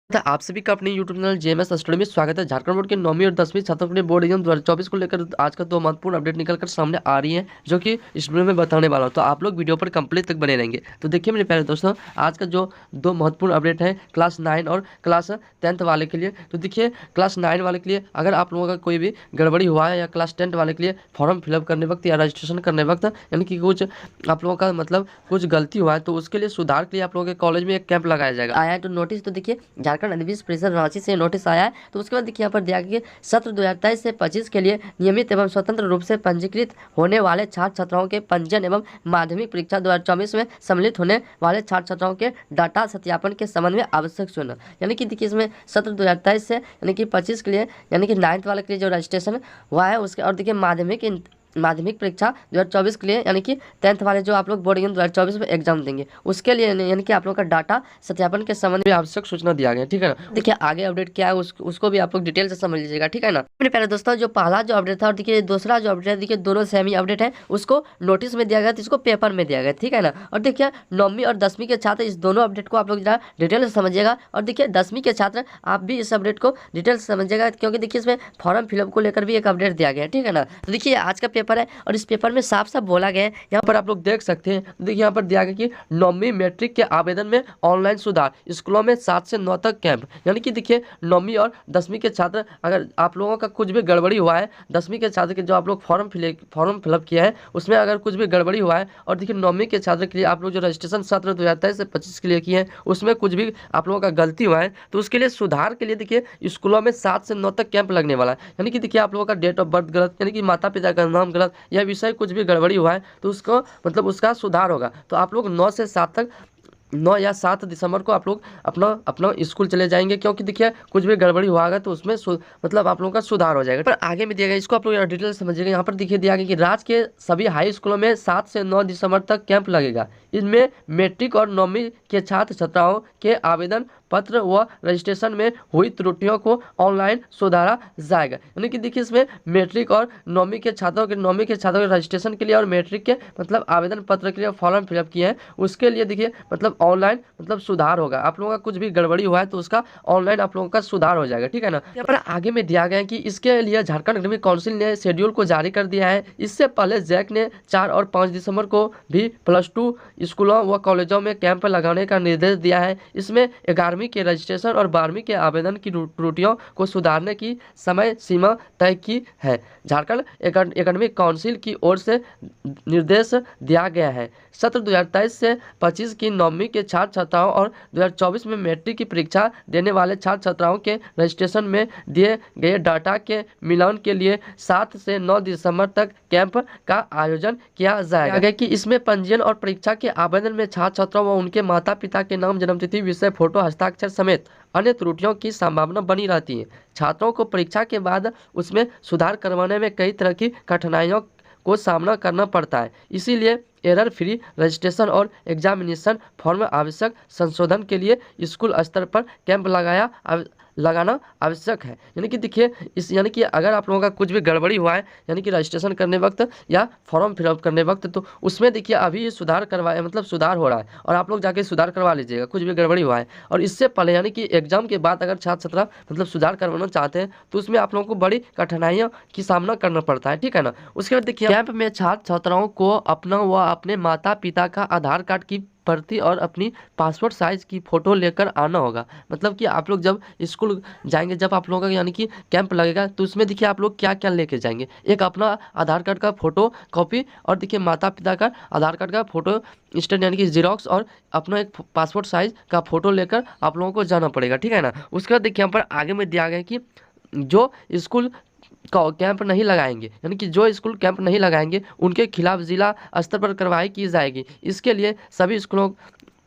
तो आप सभी का अपने यूट्यूब चैनल जेएमएस स्टडी में स्वागत है। झारखंड बोर्ड के 9वीं और 10वीं छात्रों के लिए बोर्ड एग्जाम 2024 को लेकर आज का दो महत्वपूर्ण अपडेट निकल कर सामने आ रही है, जो कि इस वीडियो में बताने वाला हूं। तो आप लोग वीडियो पर कंप्लीट तक बने रहेंगे। तो देखिए मेरे प्यारे दोस्तों, आज का जो दो महत्वपूर्ण अपडेट है क्लास 9 और क्लास 10th वाले के लिए। तो देखिए क्लास 9 वाले के लिए अगर आप लोगों का कोई भी गड़बड़ी हुआ है या क्लास 10 वाले के लिए फॉर्म फिलअप करने वक्त या रजिस्ट्रेशन करने वक्त यानी कि कुछ आप लोगों का मतलब कुछ गलती हुआ है, तो उसके लिए सुधार के लिए आप लोगों के कॉलेज में एक कैंप लगाया जाएगा। आया है तो नोटिस, तो देखिए झारखंड अधिविद्य परिषद रांची से नोटिस आया है। तो उसके बाद देखिए यहाँ पर दिया गया कि सत्र 2023 से 25 के लिए नियमित एवं स्वतंत्र रूप से पंजीकृत होने वाले छात्र छात्राओं के पंजीयन एवं माध्यमिक परीक्षा 2024 में सम्मिलित होने वाले छात्र छात्राओं के डाटा सत्यापन के संबंध में आवश्यक सूचना। यानी कि देखिए इसमें सत्र 2023 से यानी कि 25 के लिए यानी कि 9th वाले के लिए जो रजिस्ट्रेशन हुआ है उसके, और देखिए माध्यमिक परीक्षा 2024 के लिए यानी कि 10th वाले जो आप लोग बोर्ड एग्जाम 2024 में एग्जाम देंगे उसके लिए यानी कि आप लोग का डाटा सत्यापन के संबंध में आवश्यक सूचना दिया गया, ठीक है ना। देखिए आगे अपडेट क्या है उसको भी आप लोग डिटेल से समझ लीजिएगा, ठीक है ना। मेरे प्यारे दोस्तों, जो पहला जो अपडेट था और देखिए दूसरा जो अपडेट है, देखिए दोनों सेम ही अपडेट है। उसको नोटिस में दिया गया, इसको पेपर में दिया गया, ठीक है ना। और देखिए 9वीं और 10वीं के छात्र इस दोनों अपडेट को आप लोग जरा डिटेल से समझिएगा। और देखिए 10वीं के छात्र आप भी इस अपडेट को डिटेल से समझिएगा, क्योंकि देखिए इसमें फॉर्म फिलअप को लेकर भी एक अपडेट दिया गया है, ठीक है ना। तो देखिए आज का पेपर है और इस पेपर में साफ साफ बोला गया है, यहाँ पर आप लोग देख सकते हैं। देखिए यहाँ पर दिया गया कि 9वीं मैट्रिक के आवेदन में ऑनलाइन सुधार, स्कूलों में 7 से 9 तक कैंप। यानी कि देखिए 9वीं और 10वीं के छात्र, अगर आप लोगों का कुछ भी गड़बड़ी हुआ है, 10वीं के छात्र के जो आप लोग फॉर्म फिलअप किया है उसमें अगर कुछ भी गड़बड़ी हुआ है, और देखिए 9वीं के छात्र के लिए आप लोग जो रजिस्ट्रेशन सत्र 2023 से 25 के लिए किए हैं उसमें कुछ भी आप लोगों का गलती हुआ है, तो उसके लिए सुधार के लिए देखिए स्कूलों में 7 से 9 तक कैंप लगने वाला है। यानी कि देखिए आप लोगों का डेट ऑफ बर्थ गलत, यानी कि माता पिता का नाम गलत या विषय कुछ भी गड़बड़ी हुआ है तो उसको मतलब उसका सुधार होगा। तो आप लोग 9 से 7 तक 9 या 7 दिसंबर को आप लोग अपना अपना स्कूल चले जाएंगे, क्योंकि देखिए कुछ भी गड़बड़ी हुआ है तो उसमें मतलब आप लोगों का सुधार हो जाएगा। पर आगे में दिया गया, इसको आप लोग डिटेल समझिएगा। यहाँ पर देखिए दिया गया कि राज्य के सभी हाई स्कूलों में 7 से 9 दिसंबर तक कैंप लगेगा। इनमें मैट्रिक और 9वीं के छात्र छात्राओं के आवेदन पत्र व रजिस्ट्रेशन में हुई त्रुटियों को ऑनलाइन सुधारा जाएगा। यानी कि देखिए इसमें मैट्रिक और 9वीं के छात्रों के रजिस्ट्रेशन के लिए और मैट्रिक के मतलब आवेदन पत्र के लिए फॉर्म फिलअप किए हैं उसके लिए देखिए मतलब ऑनलाइन मतलब सुधार होगा। आप लोगों का कुछ भी गड़बड़ी हुआ है तो उसका ऑनलाइन आप लोगों का सुधार हो जाएगा, ठीक है ना। यहाँ पर आगे में दिया गया है कि इसके लिए झारखंड एकेडमिक काउंसिल ने शेड्यूल को जारी कर दिया है। इससे पहले जैक ने 4 और 5 दिसंबर को भी +2 स्कूलों व कॉलेजों में कैंप लगाने का निर्देश दिया है। इसमें 11वीं के रजिस्ट्रेशन और 12वीं के आवेदन की त्रुटियों को सुधारने की समय सीमा तय की है। झारखंड एकेडमिक काउंसिल की ओर से निर्देश दिया गया है। सत्र 2023 से 25 की 9वीं के छात्र छात्राओं और 2024 में मैट्रिक की परीक्षा देने वाले छात्र छात्राओं के रजिस्ट्रेशन में दिए गए डाटा के मिलान के लिए 7 से 9 दिसंबर तक कैंप का आयोजन किया जाएगा। कि इसमें पंजीयन और परीक्षा के आवेदन में छात्र छात्राओं व उनके माता पिता के नाम, जन्मतिथि, विषय, फोटो, हस्ताक्षर समेत अन्य त्रुटियों की संभावना बनी रहती है। छात्रों को परीक्षा के बाद उसमें सुधार करवाने में कई तरह की कठिनाइयों को सामना करना पड़ता है। इसीलिए एरर फ्री रजिस्ट्रेशन और एग्जामिनेशन फॉर्म में आवश्यक संशोधन के लिए स्कूल स्तर पर कैंप लगाना आवश्यक है। यानी कि देखिए यानी कि अगर आप लोगों का कुछ भी गड़बड़ी हुआ है यानी कि रजिस्ट्रेशन करने वक्त या फॉर्म फिलअप करने वक्त, तो उसमें देखिए अभी ये सुधार करवाए मतलब सुधार हो रहा है और आप लोग जाके सुधार करवा लीजिएगा कुछ भी गड़बड़ी हुआ है। और इससे पहले यानी कि एग्जाम के बाद अगर छात्र छात्रा मतलब सुधार करवाना चाहते हैं तो उसमें आप लोगों को बड़ी कठिनाइयों की सामना करना पड़ता है, ठीक है ना। उसके बाद देखिए कैंप में छात्र छात्राओं को अपना व अपने माता पिता का आधार कार्ड की प्रति और अपनी पासपोर्ट साइज की फ़ोटो लेकर आना होगा। मतलब कि आप लोग जब स्कूल जाएंगे, जब आप लोगों का यानी कि कैंप लगेगा तो उसमें देखिए आप लोग क्या क्या लेके जाएंगे। एक अपना आधार कार्ड का फ़ोटो कॉपी और देखिए माता पिता का आधार कार्ड का फ़ोटो स्टेट यानी कि जीरोक्स और अपना एक पासपोर्ट साइज का फ़ोटो लेकर आप लोगों को जाना पड़ेगा, ठीक है ना। उसके बाद देखिए यहाँ पर आगे में दिया गया कि जो स्कूल कैंप नहीं लगाएंगे यानी कि जो स्कूल कैंप नहीं लगाएंगे उनके खिलाफ जिला स्तर पर कार्रवाई की जाएगी। इसके लिए सभी स्कूलों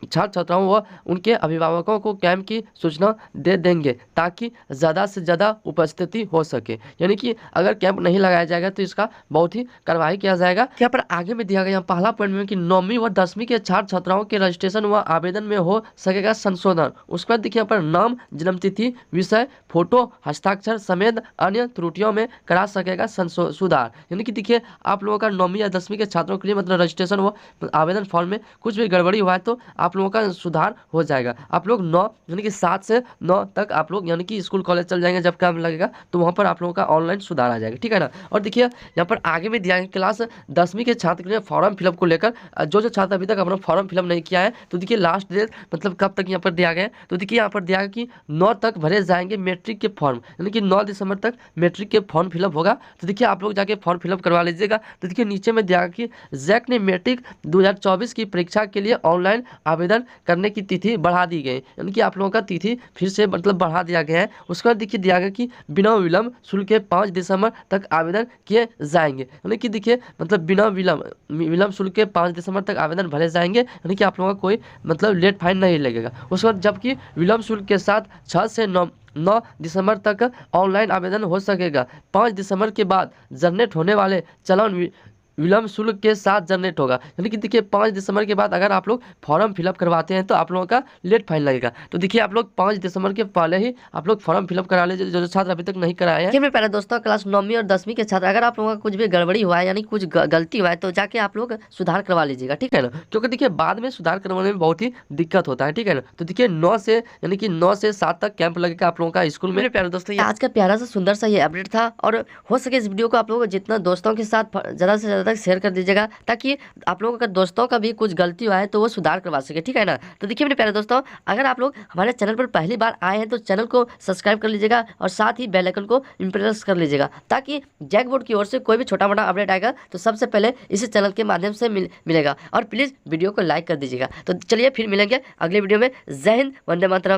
छात्र छात्राओं व उनके अभिभावकों को कैंप की सूचना दे देंगे ताकि ज़्यादा से ज़्यादा उपस्थिति हो सके। यानी कि अगर कैंप नहीं लगाया जाएगा तो इसका बहुत ही कार्रवाई किया जाएगा। यहाँ पर आगे में दिया गया पहला पॉइंट में कि 9वीं व 10वीं के छात्र छात्राओं के रजिस्ट्रेशन व आवेदन में हो सकेगा संशोधन। उसके बाद देखिए यहाँ पर नाम, जन्मतिथि, विषय, फोटो, हस्ताक्षर समेत अन्य त्रुटियों में करा सकेगा सुधार। यानी कि देखिए आप लोगों का 9वीं या 10वीं के छात्रों के लिए मतलब रजिस्ट्रेशन व आवेदन फॉर्म में कुछ भी गड़बड़ी हुआ है तो आप लोगों का सुधार हो जाएगा। आप लोग 9 यानी कि 7 से 9 तक आप लोग यानी कि स्कूल कॉलेज चल जाएंगे। जब काम लगेगा तो वहाँ पर आप लोगों का ऑनलाइन सुधार आ जाएगा, ठीक है ना। और देखिए यहाँ पर आगे में दिया है क्लास 10वीं के छात्र के लिए फॉर्म फिलअप को लेकर जो छात्र अभी तक अपना फॉर्म फिलअप नहीं किया है, तो देखिए लास्ट डेट मतलब कब तक यहाँ पर दिया गया है। तो देखिए यहाँ पर दिया गया कि 9 तक भरे जाएंगे मैट्रिक के फॉर्म, यानी कि 9 दिसंबर तक मैट्रिक के फॉर्म फिलअप होगा। तो देखिए आप लोग जाके फॉर्म फिलअप करवा लीजिएगा। तो देखिए नीचे में दिया गया कि जैक ने मैट्रिक 2024 की परीक्षा के लिए ऑनलाइन आवेदन करने की तिथि बढ़ा दी गई, यानी कि आप लोगों का तिथि फिर से मतलब बढ़ा दिया गया है। उसके बाद देखिए दिया गया कि बिना विलंब शुल्क के 5 दिसंबर तक आवेदन किए जाएंगे, यानी कि देखिए मतलब बिना विलंब शुल्क के 5 दिसंबर तक आवेदन भरे जाएंगे, यानी कि आप लोगों का कोई मतलब लेट फाइन नहीं लगेगा। उसके बाद जबकि विलंब शुल्क के साथ 6 से 9 दिसंबर तक ऑनलाइन आवेदन हो सकेगा। 5 दिसंबर के बाद जनरेट होने वाले चालान विलंब शुल्क के साथ जनरेट होगा, यानी कि देखिए 5 दिसंबर के बाद अगर आप लोग फॉर्म फिलअप करवाते हैं तो आप लोगों का लेट फाइन लगेगा। तो देखिए आप लोग 5 दिसंबर के पहले ही आप लोग फॉर्म फिलअप करा लीजिए, जो छात्र अभी तक नहीं कराए हैं। मेरे प्यारे दोस्तों, क्लास 9वीं और 10वीं के छात्र अगर आप लोगों का कुछ भी गड़बड़ी हुआ है यानी कुछ गलती हुआ है तो जाके आप लोग सुधार करवा लीजिएगा, ठीक है ना। क्योंकि देखिए बाद में सुधार करवाने में बहुत ही दिक्कत होता है, ठीक है ना। तो देखिए 9 से यानी कि 9 से 7 तक कैंप लगेगा आप लोगों का स्कूल में। मेरे प्यारे दोस्तों, आज का प्यारा सा सुंदर सा ये अपडेट था, और हो सके इस वीडियो को आप लोग जितना दोस्तों के साथ ज़्यादा से ज़्यादा शेयर कर दीजिएगा, ताकि आप लोगों का दोस्तों का भी कुछ गलती हुआ है तो वो सुधार करवा सके, ठीक है ना। तो देखिए मेरे प्यारे दोस्तों, अगर आप लोग हमारे चैनल पर पहली बार आए हैं तो चैनल को सब्सक्राइब कर लीजिएगा और साथ ही बेल आइकन को प्रेस कर लीजिएगा, ताकि जैक बोर्ड की ओर से कोई भी छोटा मोटा अपडेट आएगा तो सबसे पहले इसी चैनल के माध्यम से मिलेगा। और प्लीज़ वीडियो को लाइक कर दीजिएगा। तो चलिए फिर मिलेंगे अगले वीडियो में। जय हिंद, वंदे मातरम।